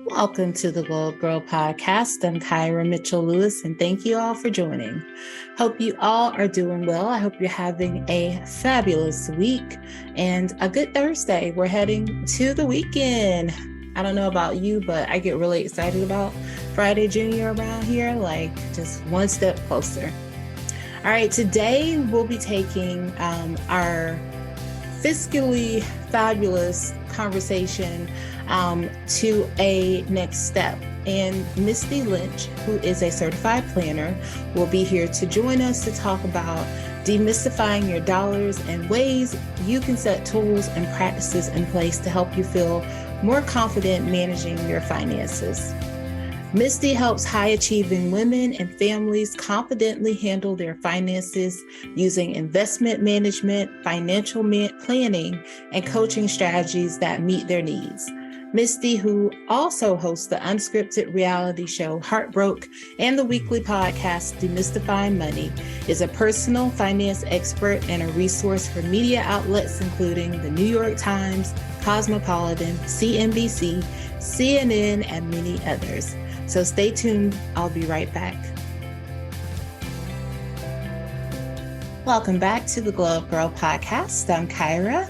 Welcome to the Gyrl podcast. I'm Kyra Mitchell Lewis, and thank you all for joining. Hope you all are doing well. I hope you're having a fabulous week and a good Thursday. We're heading to the weekend. I don't know about you, but I get really excited about Friday Junior around here, like just one step closer. All right, today we'll be taking our fiscally fabulous conversation to a next step. And Misty Lynch, who is a certified planner, will be here to join us to talk about demystifying your dollars and ways you can set tools and practices in place to help you feel more confident managing your finances. Misty helps high-achieving women and families confidently handle their finances using investment management, financial planning, and coaching strategies that meet their needs. Misty, who also hosts the unscripted reality show Heartbroke and the weekly podcast Demystifying Money, is a personal finance expert and a resource for media outlets including the New York Times, Cosmopolitan, CNBC, CNN, and many others. So stay tuned. I'll be right back. Welcome back to the Gyrl podcast. I'm Kyra.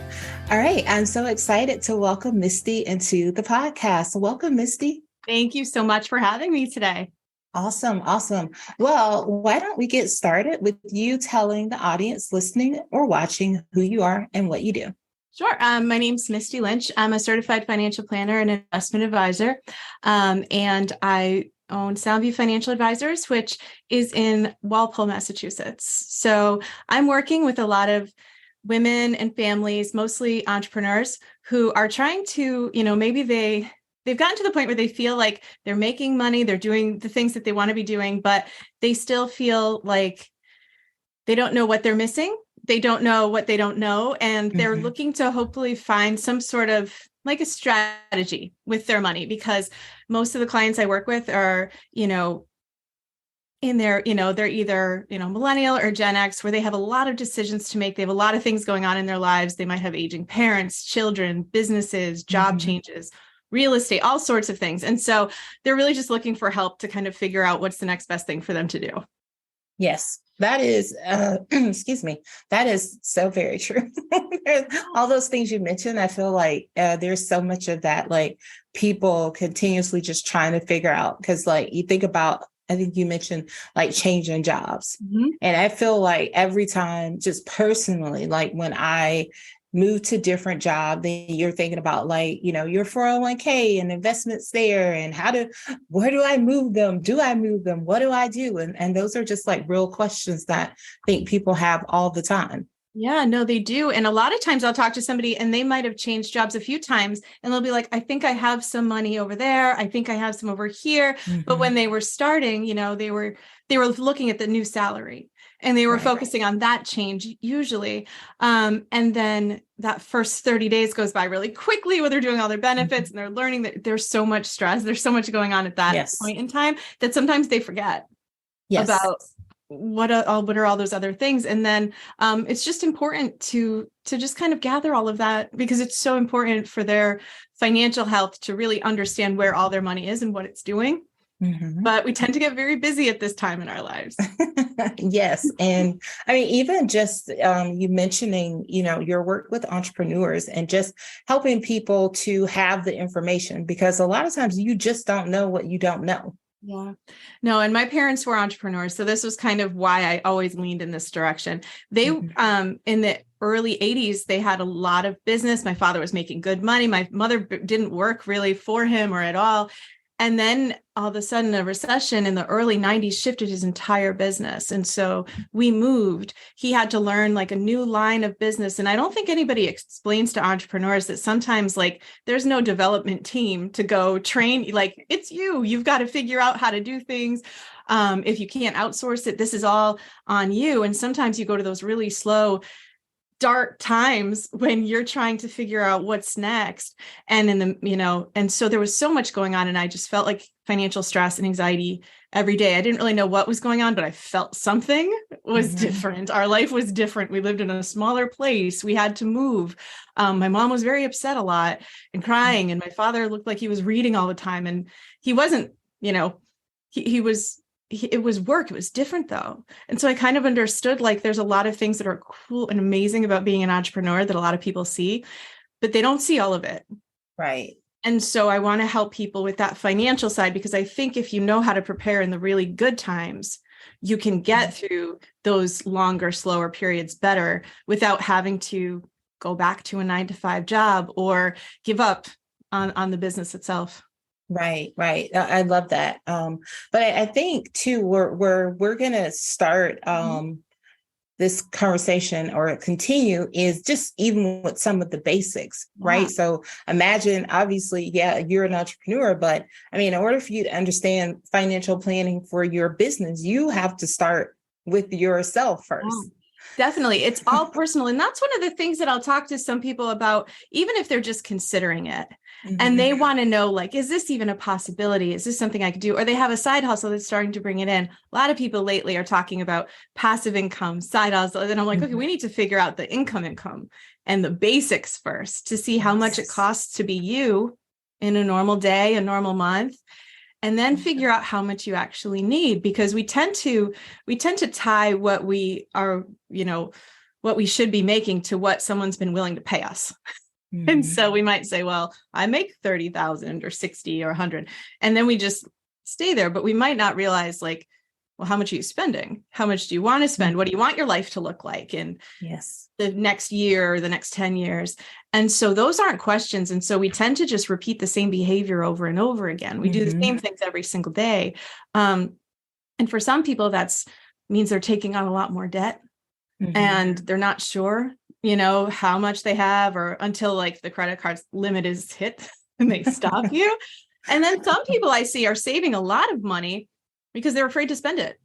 All right. I'm so excited to welcome Misty into the podcast. Welcome, Misty. Thank you so much for having me today. Awesome. Well, why don't we get started with you telling the audience listening or watching who you are and what you do? Sure. My name's Misty Lynch. I'm a certified financial planner and investment advisor. And I own Soundview Financial Advisors, which is in Walpole, Massachusetts. So I'm working with a lot of women and families, mostly entrepreneurs, who are trying to, maybe they've gotten to the point where they feel like they're making money, they're doing the things that they want to be doing, but they still feel like they don't know what they're missing. They don't know what they don't know. And they're looking to hopefully find some sort of like a strategy with their money, because most of the clients I work with are, in their, they're either, millennial or Gen X, where they have a lot of decisions to make. They have a lot of things going on in their lives. They might have aging parents, children, businesses, job changes, real estate, all sorts of things. And so they're really just looking for help to kind of figure out what's the next best thing for them to do. Yes, that is, excuse me, that is so very true. All those things you mentioned, I feel like there's so much of that, like people continuously just trying to figure out, because like you think about, I think you mentioned like changing jobs. And I feel like every time, just personally, like when I move to different job, then you're thinking about like, your 401k and investments there and where do I move them? Do I move them? What do I do? And those are just like real questions that I think people have all the time. Yeah, no, they do. And a lot of times I'll talk to somebody and they might have changed jobs a few times and they'll be like, I think I have some money over there. I think I have some over here. But when they were starting, they were looking at the new salary and they were focusing on that change usually. And then that first 30 days goes by really quickly where they're doing all their benefits and they're learning that there's so much stress. There's so much going on at that point in time that sometimes they forget about what are all those other things. And then it's just important to just kind of gather all of that, because it's so important for their financial health to really understand where all their money is and what it's doing. But we tend to get very busy at this time in our lives. Yes. And I mean, even just you mentioning, your work with entrepreneurs and just helping people to have the information, because a lot of times you just don't know what you don't know. Yeah, no. And my parents were entrepreneurs. So this was kind of why I always leaned in this direction. They, in the early 80s, they had a lot of business. My father was making good money. My mother didn't work really for him or at all. And then all of a sudden a recession in the early 90s shifted his entire business. And so we moved. He had to learn like a new line of business. And I don't think anybody explains to entrepreneurs that sometimes like there's no development team to go train. Like it's you've got to figure out how to do things. If you can't outsource it, this is all on you. And sometimes you go to those really slow, dark times when you're trying to figure out what's next. And and so there was so much going on and I just felt like financial stress and anxiety every day. I didn't really know what was going on, but I felt something. was different. Our life was different. We lived in a smaller place. We had to move. My mom was very upset a lot and crying. And my father looked like he was reading all the time. And he wasn't, it was work. It was different though. And so I kind of understood like there's a lot of things that are cool and amazing about being an entrepreneur that a lot of people see, but they don't see all of it. Right. And so I want to help people with that financial side, because I think if you know how to prepare in the really good times, you can get through those longer, slower periods better without having to go back to a 9-to-5 job or give up on the business itself. Right. I love that. But I think too, we're going to start this conversation or continue is just even with some of the basics, right? So imagine, obviously, you're an entrepreneur, but I mean, in order for you to understand financial planning for your business, you have to start with yourself first. Definitely. It's all personal. And that's one of the things that I'll talk to some people about, even if they're just considering it and they want to know, like, is this even a possibility? Is this something I could do? Or they have a side hustle that's starting to bring it in. A lot of people lately are talking about passive income, side hustle. And I'm like, okay, we need to figure out the income and the basics first to see how much it costs to be you in a normal day, a normal month. And then figure out how much you actually need, because we tend to tie what we are, what we should be making to what someone's been willing to pay us. And so we might say, well, I make 30,000 or 60 or 100. And then we just stay there, but we might not realize like, well, how much are you spending? How much do you want to spend? What do you want your life to look like in the next year or the next 10 years? And so those aren't questions. And so we tend to just repeat the same behavior over and over again. We do the same things every single day. And for some people, that's means they're taking on a lot more debt and they're not sure, how much they have, or until like the credit card's limit is hit and they stop you. And then some people I see are saving a lot of money because they're afraid to spend it.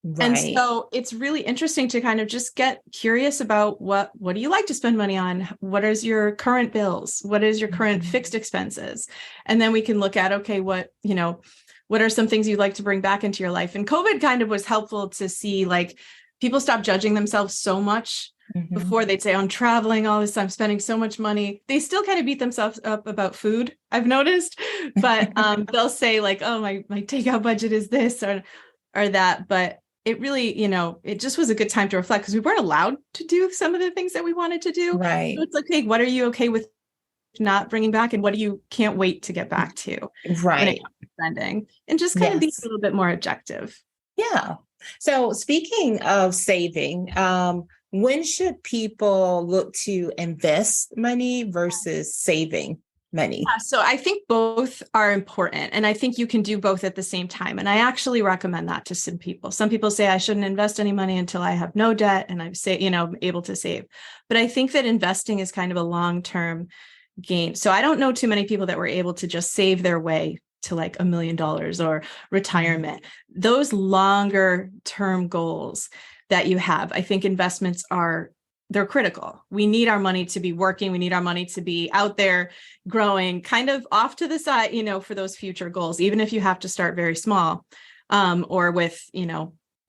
Right. And so it's really interesting to kind of just get curious about what do you like to spend money on? What is your current bills? What is your current fixed expenses? And then we can look at, okay, what are some things you'd like to bring back into your life? And COVID kind of was helpful to see, like, people stop judging themselves so much. Before they'd say, I'm traveling all this time, spending so much money. They still kind of beat themselves up about food, I've noticed, but they'll say like, oh, my takeout budget is this or that. But it really, it just was a good time to reflect, because we weren't allowed to do some of the things that we wanted to do. Right. So it's like, hey, what are you okay with not bringing back, and what do you can't wait to get back to? Right. When it comes to spending, and just kind of be a little bit more objective. Yeah. So speaking of saving, when should people look to invest money versus saving money? So I think both are important. And I think you can do both at the same time. And I actually recommend that to some people. Some people say I shouldn't invest any money until I have no debt and I'm able to save. But I think that investing is kind of a long-term gain. So I don't know too many people that were able to just save their way to like $1 million or retirement. Those longer term goals that you have, I think investments they're critical. We need our money to be working. We need our money to be out there growing, kind of off to the side, for those future goals, even if you have to start very small, or with,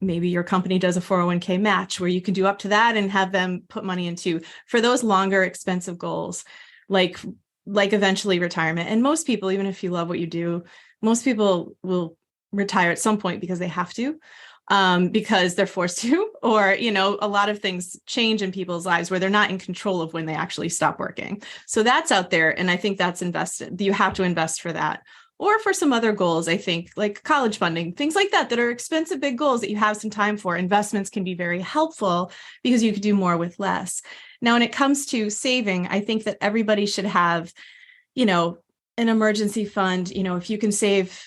maybe your company does a 401k match where you can do up to that and have them put money into for those longer expensive goals, like eventually retirement. And most people, even if you love what you do, most people will retire at some point because they have to. Because they're forced to, or, a lot of things change in people's lives where they're not in control of when they actually stop working. So that's out there. And I think that's invested. You have to invest for that, or for some other goals. I think like college funding, things like that are expensive, big goals that you have some time for. Investments can be very helpful because you could do more with less. Now, when it comes to saving, I think that everybody should have, an emergency fund. If you can save,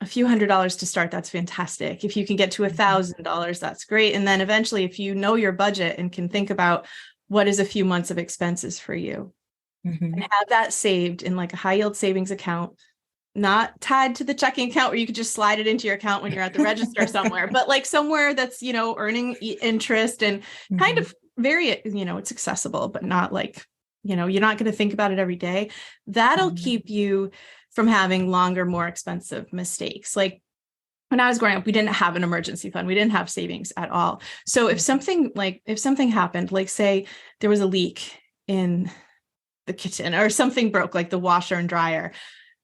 a few $100s to start, that's fantastic. If you can get to $1,000, that's great. And then eventually, if you know your budget and can think about what is a few months of expenses for you, and have that saved in like a high yield savings account, not tied to the checking account where you could just slide it into your account when you're at the register somewhere, but like somewhere that's, earning interest and kind of very, it's accessible, but not like, you're not going to think about it every day. That'll keep you from having longer, more expensive mistakes. Like when I was growing up, we didn't have an emergency fund. We didn't have savings at all. So if something happened, like say there was a leak in the kitchen or something broke, like the washer and dryer,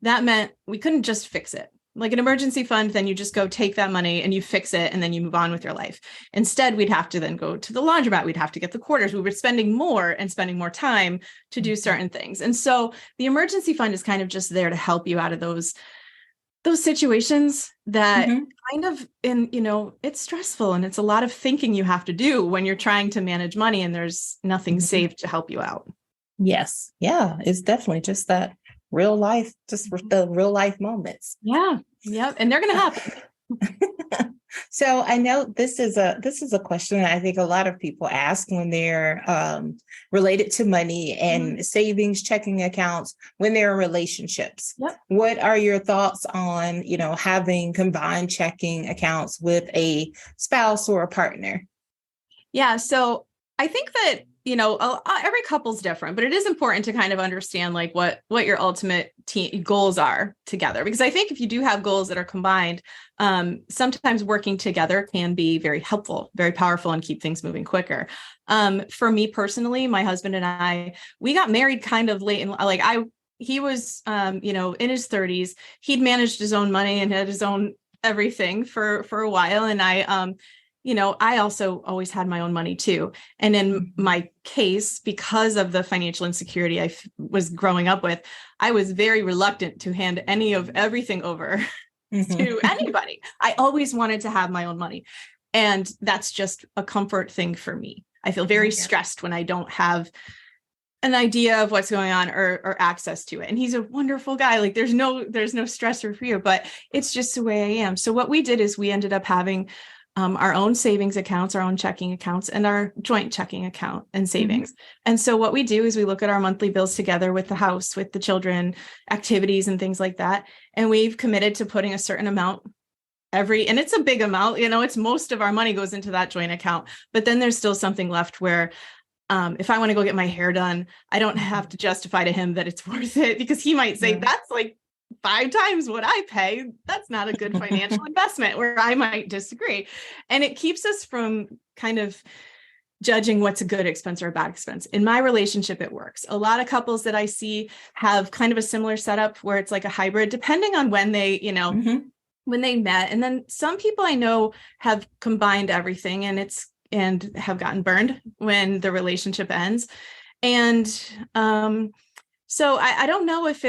that meant we couldn't just fix it. Like an emergency fund, then you just go take that money and you fix it and then you move on with your life. Instead, we'd have to then go to the laundromat. We'd have to get the quarters. We were spending more time to do certain things. And so the emergency fund is kind of just there to help you out of those situations that kind of it's stressful and it's a lot of thinking you have to do when you're trying to manage money and there's nothing saved to help you out. Yes. Yeah. It's definitely just that real life, just the real life moments. Yeah. Yep. And they're going to happen. So I know this is a question that I think a lot of people ask when they're related to money and savings, checking accounts, when they're in relationships. Yep. What are your thoughts on, having combined checking accounts with a spouse or a partner? Yeah. So I think that, every couple's different, but it is important to kind of understand like what your ultimate goals are together. Because I think if you do have goals that are combined, sometimes working together can be very helpful, very powerful, and keep things moving quicker. For me personally, my husband and I, we got married kind of late he was, in his 30s. He'd managed his own money and had his own everything for a while. And I also always had my own money too. And in my case, because of the financial insecurity I was growing up with, I was very reluctant to hand everything over to anybody. I always wanted to have my own money. And that's just a comfort thing for me. I feel very stressed when I don't have an idea of what's going on or access to it. And he's a wonderful guy. Like there's no stressor for you, but it's just the way I am. So what we did is we ended up having our own savings accounts, our own checking accounts, and our joint checking account and savings. And so what we do is we look at our monthly bills together with the house, with the children, activities and things like that. And we've committed to putting a certain amount and it's a big amount, it's most of our money goes into that joint account, but then there's still something left where if I want to go get my hair done, I don't have to justify to him that it's worth it because he might say that's like 5 times what I pay. That's not a good financial investment, where I might disagree. And it keeps us from kind of judging what's a good expense or a bad expense. In my relationship, it works. A lot of couples that I see have kind of a similar setup where it's like a hybrid, depending on when they, when they met. And then some people I know have combined everything and have gotten burned when the relationship ends. And so I don't know if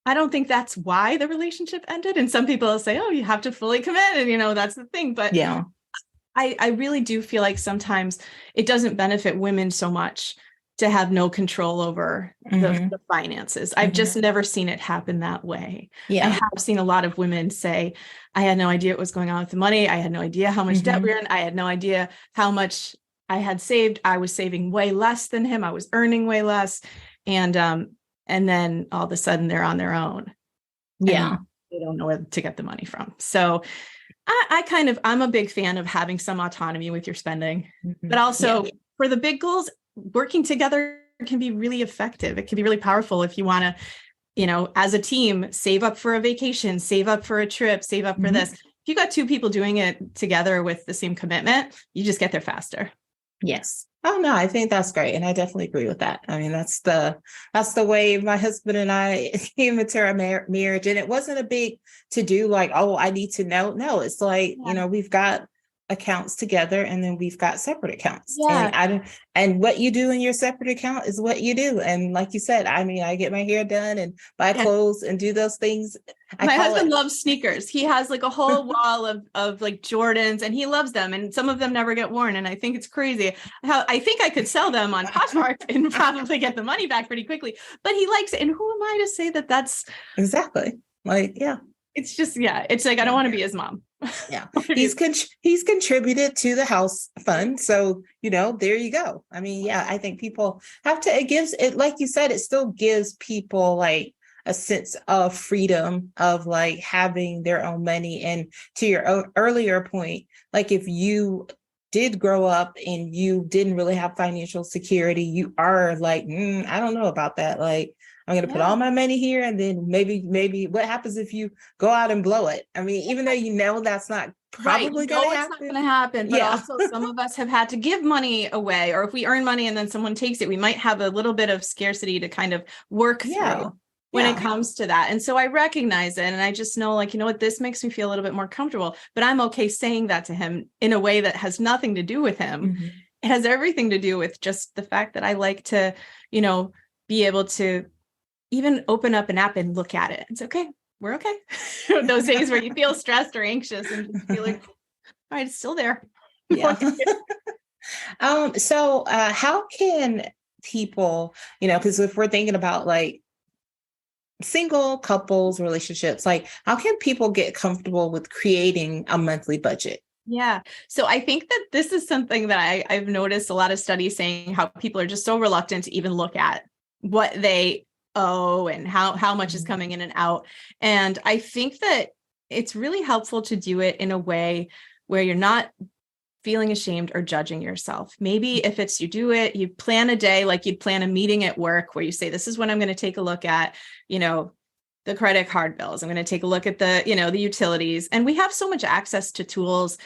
I don't think that's why the relationship ended. And some people will say, oh, you have to fully commit. And, that's the thing. But yeah, I really do feel like sometimes it doesn't benefit women so much to have no control over the finances. I've just never seen it happen that way. Yeah. I have seen a lot of women say, I had no idea what was going on with the money. I had no idea how much debt we were in. I had no idea how much I had saved. I was saving way less than him. I was earning way less. And then all of a sudden they're on their own. Yeah. They don't know where to get the money from. So I'm a big fan of having some autonomy with your spending, but also for the big goals, working together can be really effective. It can be really powerful if you want to, as a team, save up for a vacation, save up for a trip, save up for this. If you got 2 people doing it together with the same commitment, you just get there faster. Yes. Oh no, I think that's great. And I definitely agree with that. I mean, that's the way my husband and I came into our marriage. And it wasn't a big to do like, oh, I need to know. No, it's like, we've got accounts together and then we've got separate accounts. Yeah. And what you do in your separate account is what you do. And like you said, I mean, I get my hair done and buy clothes and do those things. My husband loves sneakers. He has like a whole wall of like Jordans and he loves them. And some of them never get worn. And I think it's crazy how I think I could sell them on Poshmark and probably get the money back pretty quickly, but he likes it. And who am I to say that that's exactly like, yeah. It's just, it's like, I don't want to be his mom. Yeah. He's contributed to the house fund. So, there you go. I mean, yeah, I think people have to, it gives it, like you said, it still gives people like a sense of freedom of like having their own money. And to your earlier point, like if you did grow up and you didn't really have financial security, you are like, I don't know about that. Like, I'm going to put all my money here. And then maybe what happens if you go out and blow it? I mean, even though that's not probably going to happen. It's not going to happen. But also some of us have had to give money away, or if we earn money and then someone takes it, we might have a little bit of scarcity to kind of work through when it comes to that. And so I recognize it. And I just know, like, you know what, this makes me feel a little bit more comfortable, but I'm okay saying that to him in a way that has nothing to do with him. Mm-hmm. It has everything to do with just the fact that I like to, be able to even open up an app and look at it. It's okay. We're okay. Those days where you feel stressed or anxious and just feel like, all right, it's still there. Yeah. So how can people, because if we're thinking about like single couples relationships, like how can people get comfortable with creating a monthly budget? Yeah. So I think that this is something that I've noticed a lot of studies saying how people are just so reluctant to even look at what they owe and how much is coming in and out. And I think that it's really helpful to do it in a way where you're not feeling ashamed or judging yourself. Maybe if it's you do it, you plan a day, like you'd plan a meeting at work where you say, this is when I'm going to take a look at, the credit card bills. I'm going to take a look at the utilities. And we have so much access to tools.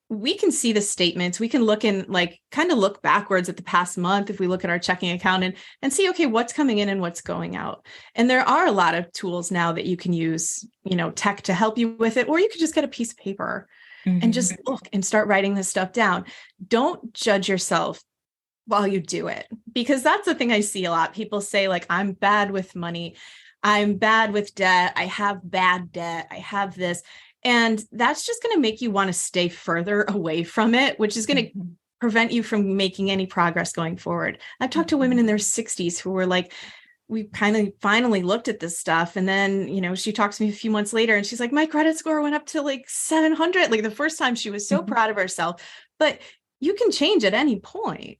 We can see the statements. We can look in, like, kind of look backwards at the past month. If we look at our checking account and see, okay, what's coming in and what's going out. And there are a lot of tools now that you can use, tech to help you with it, or you could just get a piece of paper and just look and start writing this stuff down. Don't judge yourself while you do it, because that's the thing I see a lot. People say, like, I'm bad with money. I'm bad with debt. I have bad debt. I have this. And that's just going to make you want to stay further away from it, which is going to prevent you from making any progress going forward. I've talked to women in their 60s who were like, we kind of finally looked at this stuff. And then, she talks to me a few months later and she's like, my credit score went up to like 700. Like the first time, she was so proud of herself. But you can change at any point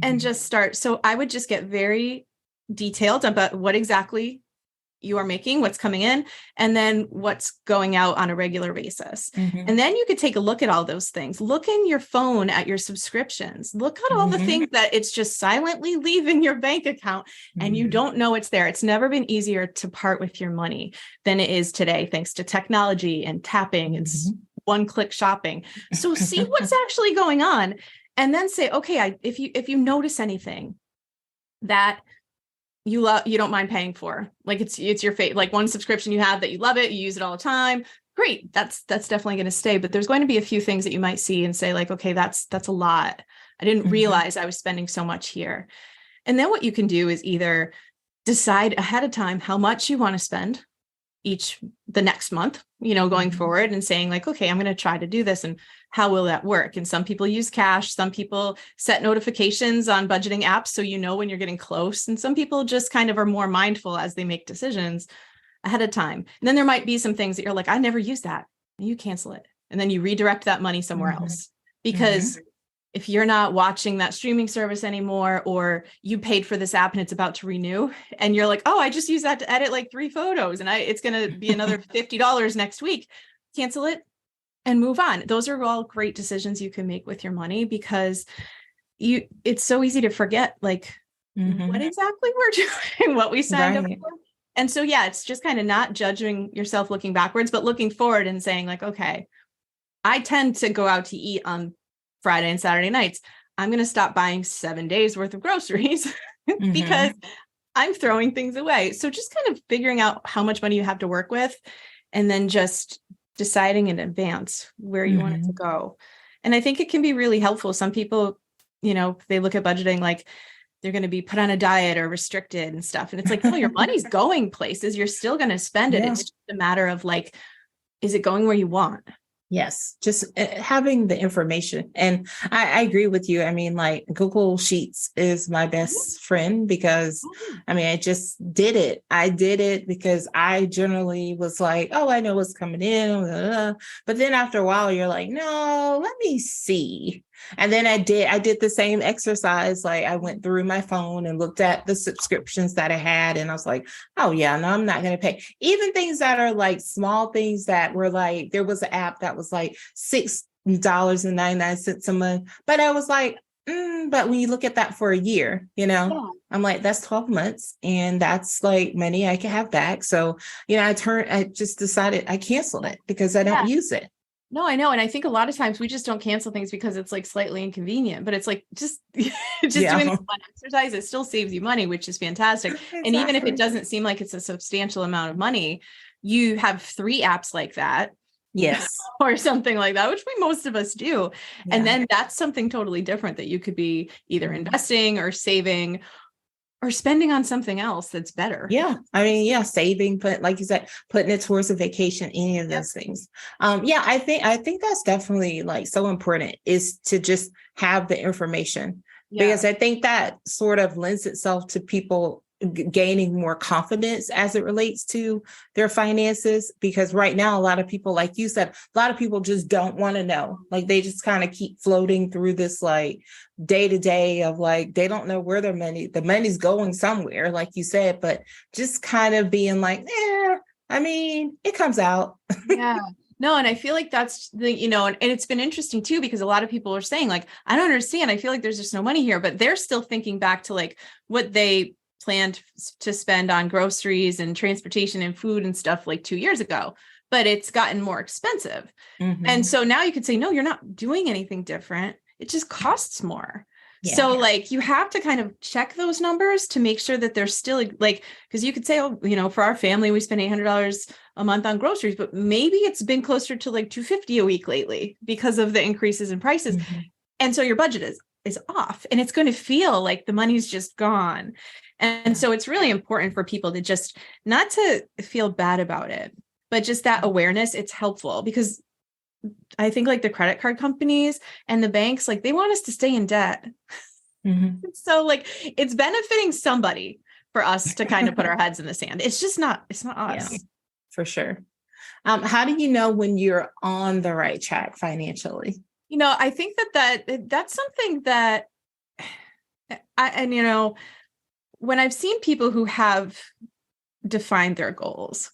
and just start. So I would just get very detailed about what exactly you are making, what's coming in, and then what's going out on a regular basis. And then you could take a look at all those things. Look in your phone at your subscriptions. Look at all the things that it's just silently leaving your bank account and you don't know it's there. It's never been easier to part with your money than it is today, thanks to technology and tapping and one-click shopping. So see what's actually going on and then say, okay, if you notice anything that you don't mind paying for, like it's your favorite, like one subscription you have that you love it, you use it all the time. Great. That's definitely going to stay. But there's going to be a few things that you might see and say, like, okay, that's a lot. I didn't realize I was spending so much here. And then what you can do is either decide ahead of time how much you want to spend the next month, going forward, and saying, like, okay, I'm going to try to do this. And how will that work? And some people use cash. Some people set notifications on budgeting apps, so when you're getting close. And some people just kind of are more mindful as they make decisions ahead of time. And then there might be some things that you're like, I never use that. And you cancel it. And then you redirect that money somewhere else. Because if you're not watching that streaming service anymore, or you paid for this app and it's about to renew, and you're like, oh, I just used that to edit like 3 photos and it's going to be another $50 next week, cancel it and move on. Those are all great decisions you can make with your money, because it's so easy to forget, like, what exactly we're doing, what we signed up for. And so, it's just kind of not judging yourself looking backwards, but looking forward and saying, like, okay, I tend to go out to eat on Friday and Saturday nights. I'm going to stop buying 7 days worth of groceries because I'm throwing things away. So just kind of figuring out how much money you have to work with, and then just deciding in advance where you want it to go. And I think it can be really helpful. Some people, they look at budgeting like they're going to be put on a diet or restricted and stuff. And it's like, no, your money's going places. You're still going to spend it. It's just a matter of, like, is it going where you want? Yes, just having the information. And I agree with you. I mean, like, Google Sheets is my best friend, because I just did it. I did it because I generally was like, oh, I know what's coming in. But then after a while, you're like, no, let me see. And then I did the same exercise. Like, I went through my phone and looked at the subscriptions that I had. And I was like, oh yeah, no, I'm not going to pay. Even things that are like small things that were like, there was an app that was like $6.99 a month. But I was like, but when you look at that for a year, Yeah. I'm like, that's 12 months and that's like money I can have back. So, I just decided I canceled it because I don't Yeah. use it. No, I know. And I think a lot of times we just don't cancel things because it's like slightly inconvenient, but it's like just just doing Yeah, this one exercise, it still saves you money, which is fantastic. And even if it exactly. doesn't seem like it's a substantial amount of money, you have 3 apps like that Yes. or something like that, which most of us do. And Yeah. then that's something totally different that you could be either Mhm. investing or saving or spending on something else that's better. Yeah. I mean, yeah, saving, but like you said, putting it towards a vacation, any of Yep. those things. Yeah, I think that's definitely like so important is to just have the information Yeah. because I think that sort of lends itself to people gaining more confidence as it relates to their finances. Because right now, a lot of people, like you said, a lot of people just don't want to know. Like they just kind of keep floating through this like day to day of like they don't know where the money's going somewhere, like you said, but just kind of being like, I mean, it comes out. Yeah. No, and I feel like that's and it's been interesting too, because a lot of people are saying, like, I don't understand. I feel like there's just no money here, but they're still thinking back to like what they planned to spend on groceries and transportation and food and stuff like 2 years ago, but it's gotten more expensive. And Mhm. so now you could say, no, you're not doing anything different. It just costs more. Yeah. So like you have to kind of check those numbers to make sure that they're still like, because you could say, oh, for our family, we spend $800 a month on groceries, but maybe it's been closer to like 250 a week lately because of the increases in prices. Mhm. And so your budget is off and it's going to feel like the money's just gone. And so it's really important for people to just not to feel bad about it, but just that awareness. It's helpful because I think like the credit card companies and the banks, like they want us to stay in debt. Mhm. So like it's benefiting somebody for us to kind of put our heads in the sand. It's not Yeah, us. for sure. How do you know when you're on the right track financially? I think that's something that when I've seen people who have defined their goals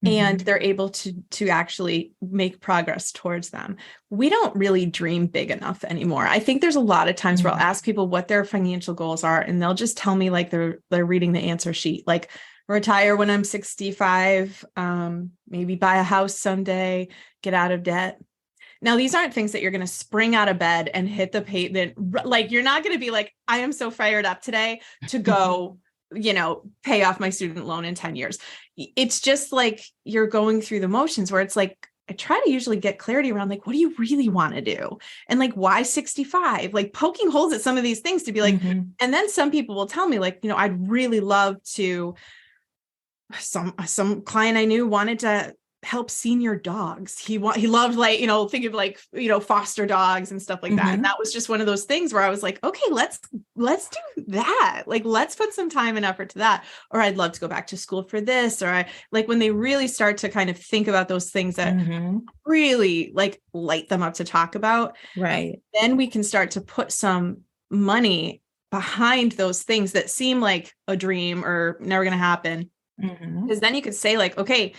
and Mhm. they're able to actually make progress towards them, we don't really dream big enough anymore. I think there's a lot of times where I'll Mhm. ask people what their financial goals are, and they'll just tell me like they're reading the answer sheet, like retire when I'm 65, maybe buy a house someday, get out of debt. Now, these aren't things that you're going to spring out of bed and hit the pavement. Like, you're not going to be like, I am so fired up today to go, pay off my student loan in 10 years. It's just like you're going through the motions where it's like, I try to usually get clarity around like, what do you really want to do? And like, why 65? Like poking holes at some of these things to be like, Mhm. and then some people will tell me like, I'd really love to, some client I knew wanted to help senior dogs. He loved like, think of like, foster dogs and stuff like that. And Mhm. that was just one of those things where I was like, okay, let's do that. Like, let's put some time and effort to that. Or I'd love to go back to school for this. Or I like when they really start to kind of think about those things that Mhm. really like light them up to talk about, Right. then we can start to put some money behind those things that seem like a dream or never going to happen. Mhm. Because then you could say like, okay,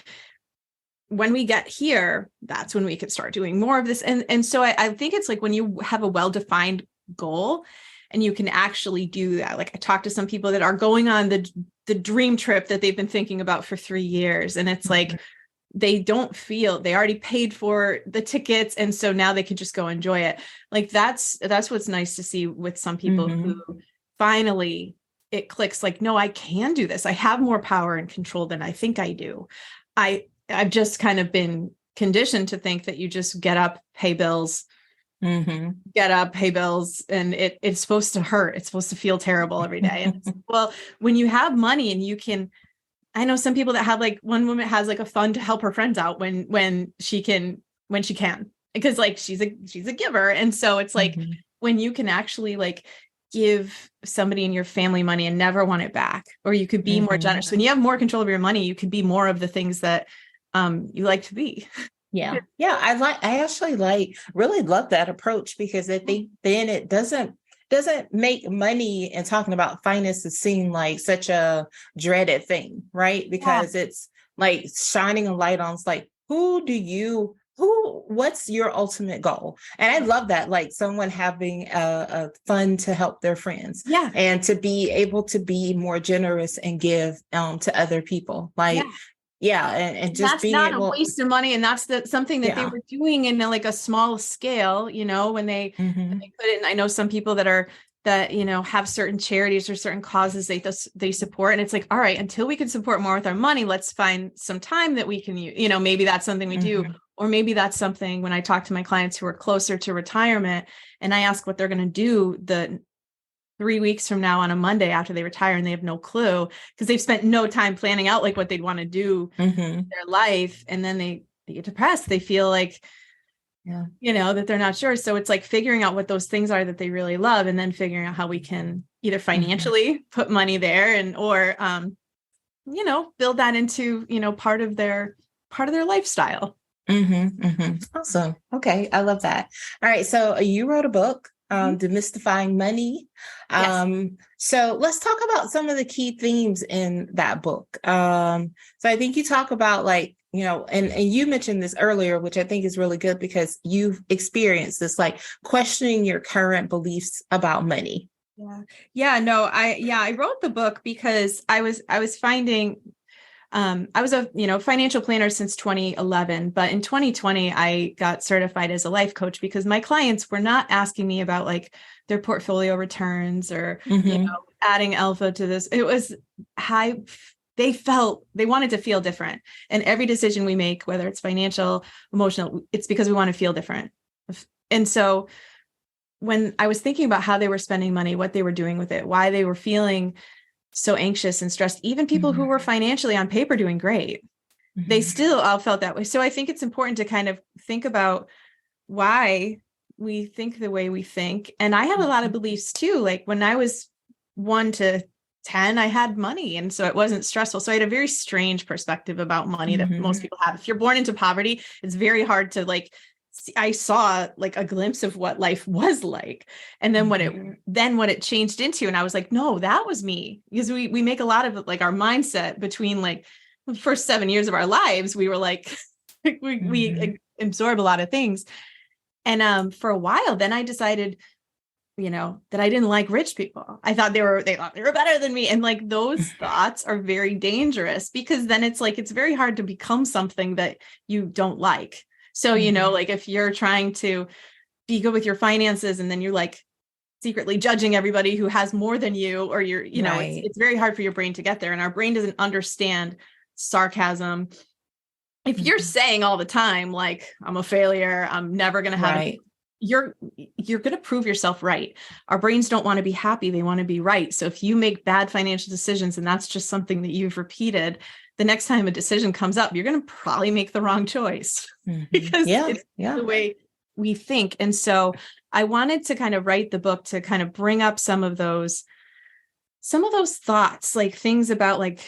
when we get here, that's when we could start doing more of this. And so I think it's like when you have a well-defined goal and you can actually do that. Like I talked to some people that are going on the dream trip that they've been thinking about for 3 years. And it's like, they already paid for the tickets. And so now they can just go enjoy it. Like that's what's nice to see with some people who Mhm. finally it clicks like, no, I can do this. I have more power and control than I think I do. I've just kind of been conditioned to think that you just get up, pay bills, Mhm. and it's supposed to hurt. It's supposed to feel terrible every day. And well, when you have money and you can, I know some people that have like one woman has like a fund to help her friends out when she can, because like she's a giver. And so it's like Mhm. when you can actually like give somebody in your family money and never want it back, or you could be more Mhm. generous. When you have more control of your money, you can be more of the things that you like to be. Yeah. Yeah. I actually really love that approach because I think then it doesn't make money and talking about finances seem like such a dreaded thing, right? Yeah. Because it's like shining a light on it's like, who do you what's your ultimate goal? And I love that, like someone having a fund to help their friends, Yeah. and to be able to be more generous and give to other people. Like, and just That's being not a able, waste of money. And that's something that they were doing in like a small scale, when they, when they put it in. I know some people that have certain charities or certain causes they support. And it's like, all right, until we can support more with our money, let's find some time that we can use, maybe that's something we do. Or maybe that's something when I talk to my clients who are closer to retirement and I ask what they're going to do the 3 weeks from now on a Monday after they retire, and they have no clue because they've spent no time planning out like what they'd want to do in their life. And then they get depressed. They feel like, that they're not sure. So it's like figuring out what those things are that they really love, and then figuring out how we can either financially put money there or build that into, part of their lifestyle. Awesome. Okay. I love that. All right. So you wrote a book, Demystifying Money. So let's talk about some of the key themes in that book. So I think you talk about like, and you mentioned this earlier, which I think is really good because you've experienced this, like questioning your current beliefs about money. I wrote the book because I was finding, I was a, financial planner since 2011, but in 2020, I got certified as a life coach because my clients were not asking me about like their portfolio returns or, adding alpha to this. It was they wanted to feel different. And every decision we make, whether it's financial, emotional, it's because we want to feel different. And so when I was thinking about how they were spending money, what they were doing with it, why they were feeling so anxious and stressed, even people who were financially on paper doing great, they still all felt that way. So I think it's important to kind of think about why we think the way we think. And I have a lot of beliefs too. Like when I was 1 to 10, I had money. And so it wasn't stressful. So I had a very strange perspective about money that most people have. If you're born into poverty, it's very hard to like, I saw like a glimpse of what life was like. And then what it changed into, and I was like, no, that was me. Because we make a lot of like our mindset between like the first 7 years of our lives, we were like, we absorb a lot of things. And for a while, then I decided, that I didn't like rich people. I thought they thought they were better than me. And like those thoughts are very dangerous because then it's like, it's very hard to become something that you don't like. So, like if you're trying to be good with your finances and then you're like secretly judging everybody who has more than you, or you're, it's very hard for your brain to get there. And our brain doesn't understand sarcasm. If you're saying all the time, like, I'm a failure, I'm never going to have you're going to prove yourself right. Our brains don't want to be happy. They want to be right. So if you make bad financial decisions and that's just something that you've repeated, the next time a decision comes up, you're going to probably make the wrong choice because it's the way we think. And so I wanted to kind of write the book to kind of bring up some of those thoughts, like things about like,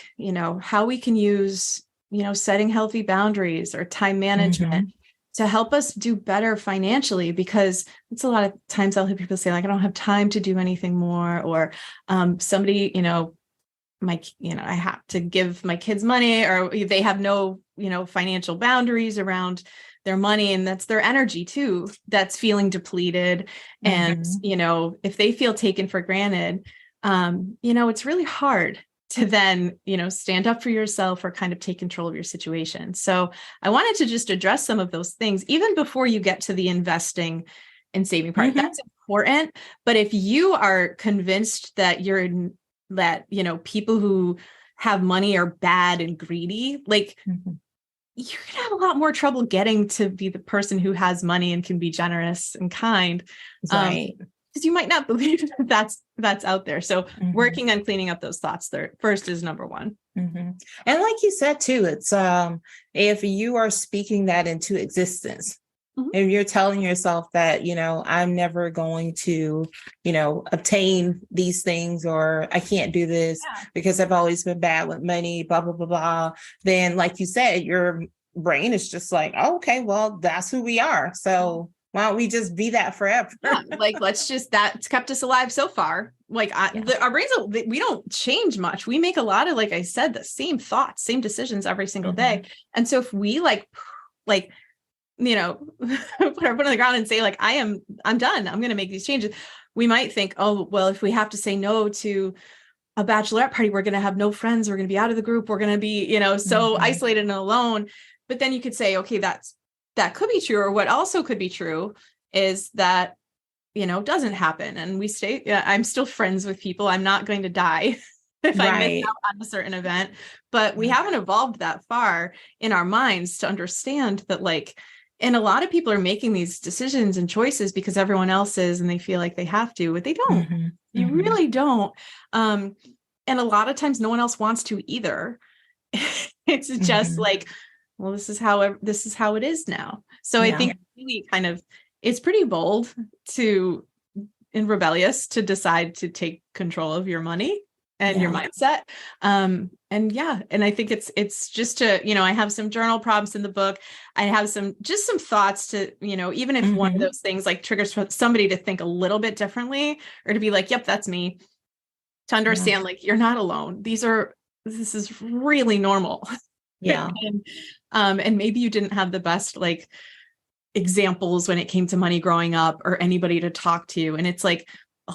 how we can use, setting healthy boundaries or time management to help us do better financially, because it's a lot of times I'll hear people say like, I don't have time to do anything more, or somebody, I have to give my kids money, or they have no, financial boundaries around their money. And that's their energy too, that's feeling depleted. And, if they feel taken for granted, it's really hard to then, stand up for yourself or kind of take control of your situation. So I wanted to just address some of those things, even before you get to the investing and saving part. That's important. But if you are convinced that people who have money are bad and greedy, like you're going to have a lot more trouble getting to be the person who has money and can be generous and kind. Right. Because you might not believe that's out there. So working on cleaning up those thoughts first is number one. And like you said, too, it's if you are speaking that into existence, if you're telling yourself that, I'm never going to, obtain these things, or I can't do this because I've always been bad with money, blah, blah, blah, blah. Then, like you said, your brain is just like, oh, okay, well, that's who we are. So why don't we just be that forever? Like, that's kept us alive so far. Like our brains, we don't change much. We make a lot of, like I said, the same thoughts, same decisions every single day. And so if we like put our foot on the ground and say like, I'm done. I'm going to make these changes. We might think, oh, well, if we have to say no to a bachelorette party, we're going to have no friends. We're going to be out of the group. We're going to be, so isolated and alone. But then you could say, okay, that could be true. Or what also could be true is that, doesn't happen. And I'm still friends with people. I'm not going to die if I miss out on a certain event, but we haven't evolved that far in our minds to understand that and a lot of people are making these decisions and choices because everyone else is, and they feel like they have to, but they don't. You really don't. And a lot of times no one else wants to either. It's just well, this is how it is now. So I think really it's pretty bold and rebellious to decide to take control of your money and your mindset. And I think it's just to, I have some journal prompts in the book. I have some thoughts to, even if one of those things triggers somebody to think a little bit differently or to be like, yep, that's me, to understand you're not alone. This is really normal. Yeah. And maybe you didn't have the best examples when it came to money growing up or anybody to talk to. And it's a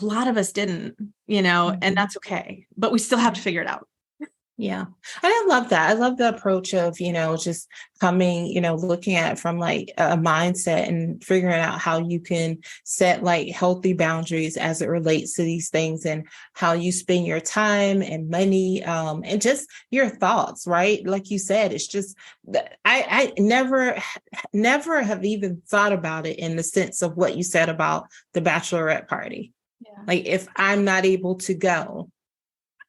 lot of us didn't, and that's okay, but we still have to figure it out. Yeah. And I love that. I love the approach of, just coming, looking at it from a mindset and figuring out how you can set healthy boundaries as it relates to these things and how you spend your time and money and just your thoughts, right? Like you said, it's just, I never have even thought about it in the sense of what you said about the bachelorette party. Yeah. If I'm not able to go,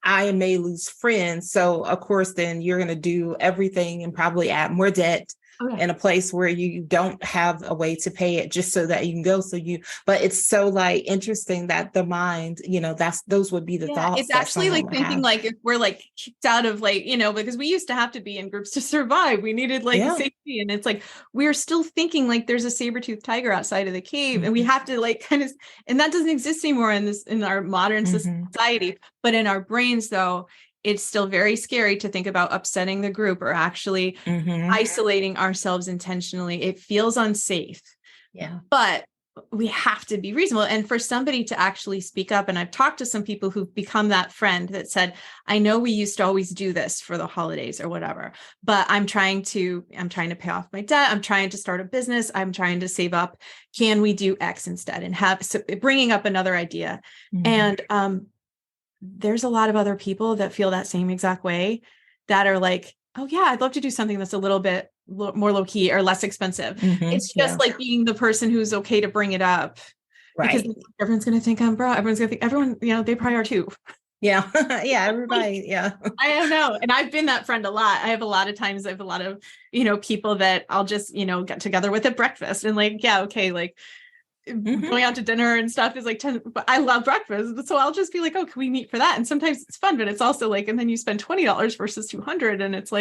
I may lose friends. So of course, then you're going to do everything and probably add more debt in a place where you don't have a way to pay it just so that you can go. But it's so interesting that the mind, those would be the thoughts. It's actually thinking if we're kicked out of because we used to have to be in groups to survive. We needed safety. And it's we're still thinking there's a saber-toothed tiger outside of the cave and we have to and that doesn't exist anymore in our modern society. But in our brains though, it's still very scary to think about upsetting the group or actually isolating ourselves intentionally. It feels unsafe. Yeah. But we have to be reasonable. And for somebody to actually speak up, and I've talked to some people who've become that friend that said, I know we used to always do this for the holidays or whatever, but I'm trying to pay off my debt. I'm trying to start a business. I'm trying to save up. Can we do X instead? And bringing up another idea. And, there's a lot of other people that feel that same exact way that are oh yeah, I'd love to do something that's a little bit more low key or less expensive. It's just being the person who's okay to bring it up, right? Because everyone's going to think I'm broke. Everyone's going to think they probably are too. Yeah. Yeah. Everybody. Yeah. I don't know. And I've been that friend a lot. I have a lot of times, I have a lot of, people that I'll just, get together with at breakfast and going out to dinner and stuff is 10, but I love breakfast. So I'll just be oh, can we meet for that? And sometimes it's fun, but it's also and then you spend $20 versus $200. And it's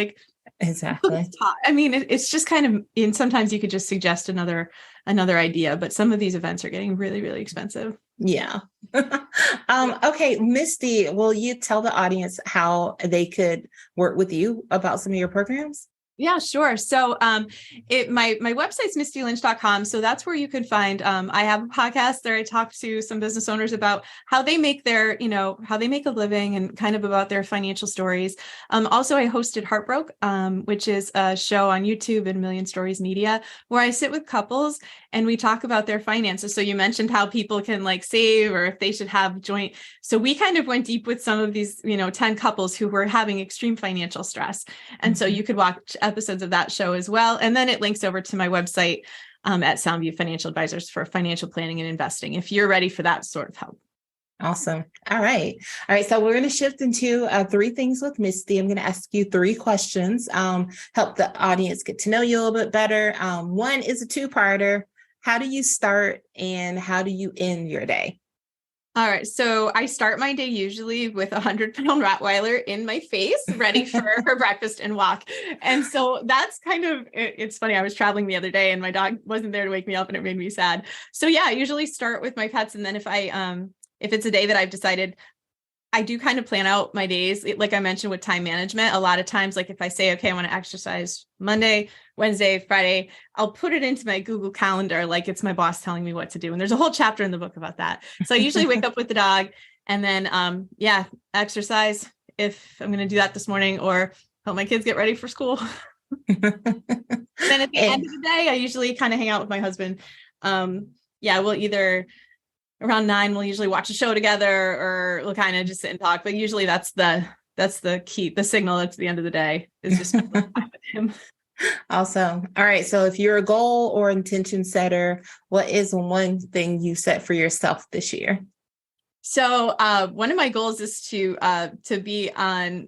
exactly. I mean, it's just kind of, and sometimes you could just suggest another idea, but some of these events are getting really, really expensive. Yeah. Okay. Misty, will you tell the audience how they could work with you about some of your programs? Yeah, sure. So my website's mistylynch.com. So that's where you can find, I have a podcast there. I talk to some business owners about how they make how they make a living and kind of about their financial stories. Also, I hosted Heartbroke, which is a show on YouTube and Million Stories Media, where I sit with couples and we talk about their finances. So you mentioned how people can save or if they should have joint. So we kind of went deep with some of these, 10 couples who were having extreme financial stress. And so you could watch episodes of that show as well. And then it links over to my website at Soundview Financial Advisors for financial planning and investing, if you're ready for that sort of help. Awesome. All right. So we're going to shift into 3 things with Misty. I'm going to ask you 3 questions, help the audience get to know you a little bit better. One is a 2-parter. How do you start and how do you end your day? All right. So I start my day usually with a 100-pound Rottweiler in my face, ready for her breakfast and walk. And so that's kind of, it's funny. I was traveling the other day and my dog wasn't there to wake me up and it made me sad. So yeah, I usually start with my pets. And then if it's a day that I've decided I do kind of plan out my days. Like I mentioned with time management, a lot of times, like if I say, okay, I want to exercise Monday, Wednesday, Friday, I'll put it into my Google Calendar. Like it's my boss telling me what to do. And there's a whole chapter in the book about that. So I usually wake up with the dog and then, exercise if I'm going to do that this morning, or help my kids get ready for school. Then at the end of the day, I usually kind of hang out with my husband. We'll either around 9, we'll usually watch a show together, or we'll kind of just sit and talk. But usually that's the key, the signal at the end of the day is just spend time with him. Awesome. All right. So if you're a goal or intention setter, what is one thing you set for yourself this year? So one of my goals is to be on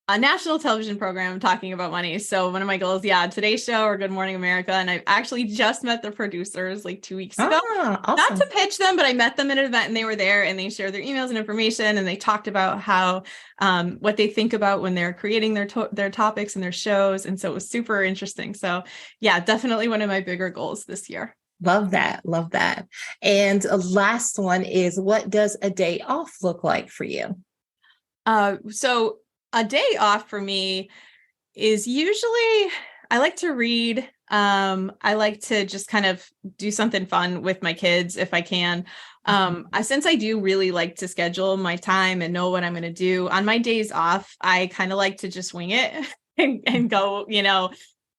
a national television program talking about money. So one of my goals, Today Show or Good Morning America. And I actually just met the producers like 2 weeks ago. Awesome. Not to pitch them, but I met them at an event and they were there and they shared their emails and information. And they talked about how, what they think about when they're creating their topics and their shows. And so it was super interesting. So definitely one of my bigger goals this year. Love that. Love that. And the last one is, what does a day off look like for you? So a day off for me is usually, I like to read. I like to just kind of do something fun with my kids if I can. Since I do really like to schedule my time and know what I'm going to do on my days off, I kind of like to just wing it and go,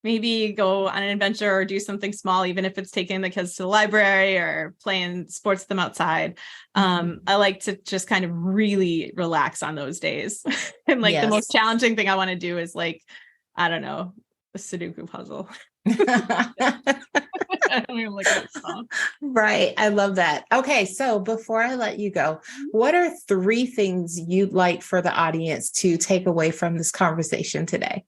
maybe go on an adventure or do something small, even if it's taking the kids to the library or playing sports with them outside. I like to just kind of really relax on those days. And the most challenging thing I want to do is a Sudoku puzzle. I don't even like that song. Right. I love that. Okay. So before I let you go, what are 3 things you'd like for the audience to take away from this conversation today?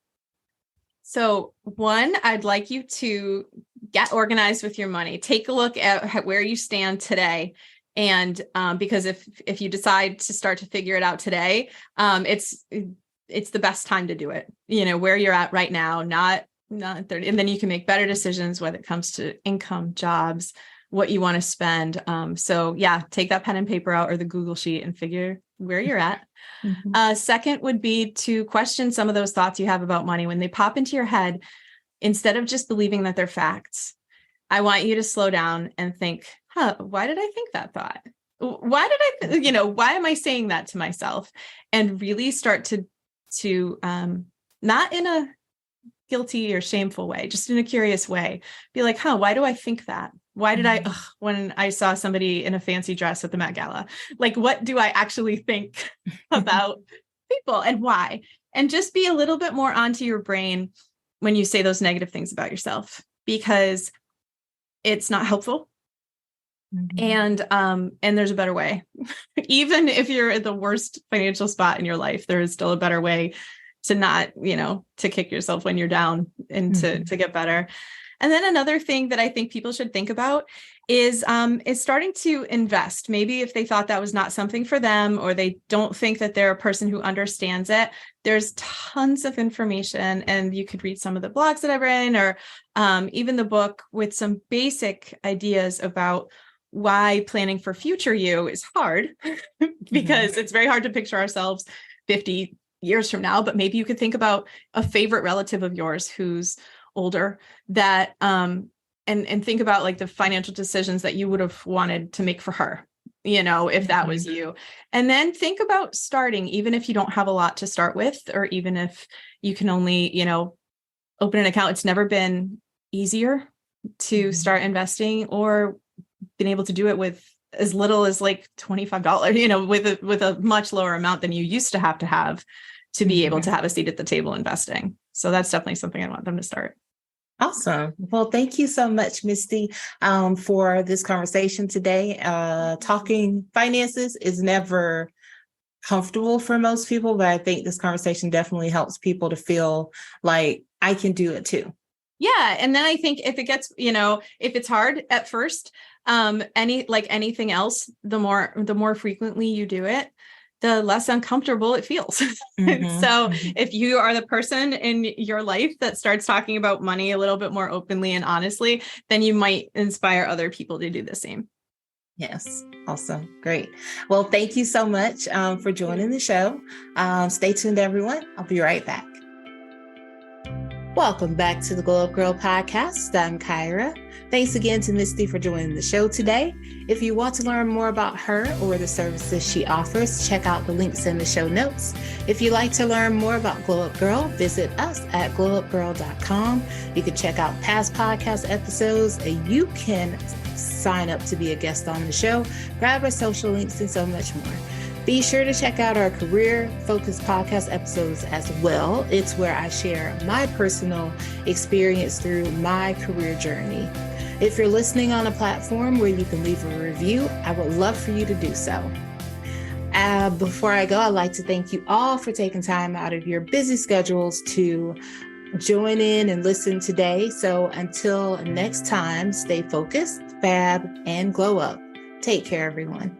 So 1, I'd like you to get organized with your money. Take a look at where you stand today. And because if you decide to start to figure it out today, it's the best time to do it, where you're at right now, not 30. And then you can make better decisions when it comes to income, jobs, what you want to spend. Take that pen and paper out or the Google sheet and figure where you're at. Mm-hmm. Second would be to question some of those thoughts you have about money. When they pop into your head, instead of just believing that they're facts, I want you to slow down and think, why did I think that thought? Why am I saying that to myself? And really start to not in a guilty or shameful way, just in a curious way, be like, why do I think that? Why did I, when I saw somebody in a fancy dress at the Met Gala, what do I actually think about people and why? And just be a little bit more onto your brain when you say those negative things about yourself, because it's not helpful. Mm-hmm. And there's a better way. Even if you're at the worst financial spot in your life, there is still a better way to not, to kick yourself when you're down and to get better. And then another thing that I think people should think about is starting to invest. Maybe if they thought that was not something for them, or they don't think that they're a person who understands it, there's tons of information, and you could read some of the blogs that I've written, or even the book with some basic ideas about why planning for future you is hard, because it's very hard to picture ourselves 50 years from now. But maybe you could think about a favorite relative of yours who's older, that and think about the financial decisions that you would have wanted to make for her, if that was you. And then think about starting, even if you don't have a lot to start with, or even if you can only, open an account. It's never been easier to start investing, or been able to do it with as little as $25, with a much lower amount than you used to have to be able to have a seat at the table investing. So that's definitely something I want them to start. Awesome. Well, thank you so much, Misty, for this conversation today. Talking finances is never comfortable for most people, but I think this conversation definitely helps people to feel like I can do it too. Yeah. And then I think if it gets, if it's hard at first, anything else, the more frequently you do it, the less uncomfortable it feels. So if you are the person in your life that starts talking about money a little bit more openly and honestly, then you might inspire other people to do the same. Yes. Awesome. Great. Well, thank you so much for joining the show. Stay tuned, everyone. I'll be right back. Welcome back to the Glow Up Girl podcast. I'm Kyra. Thanks again to Misty for joining the show today. If you want to learn more about her or the services she offers, check out the links in the show notes. If you'd like to learn more about Glow Up Girl, visit us at glowupgirl.com. You can check out past podcast episodes, and you can sign up to be a guest on the show, grab our social links, and so much more. Be sure to check out our career-focused podcast episodes as well. It's where I share my personal experience through my career journey. If you're listening on a platform where you can leave a review, I would love for you to do so. Before I go, I'd like to thank you all for taking time out of your busy schedules to join in and listen today. So until next time, stay focused, fab, and glow up. Take care, everyone.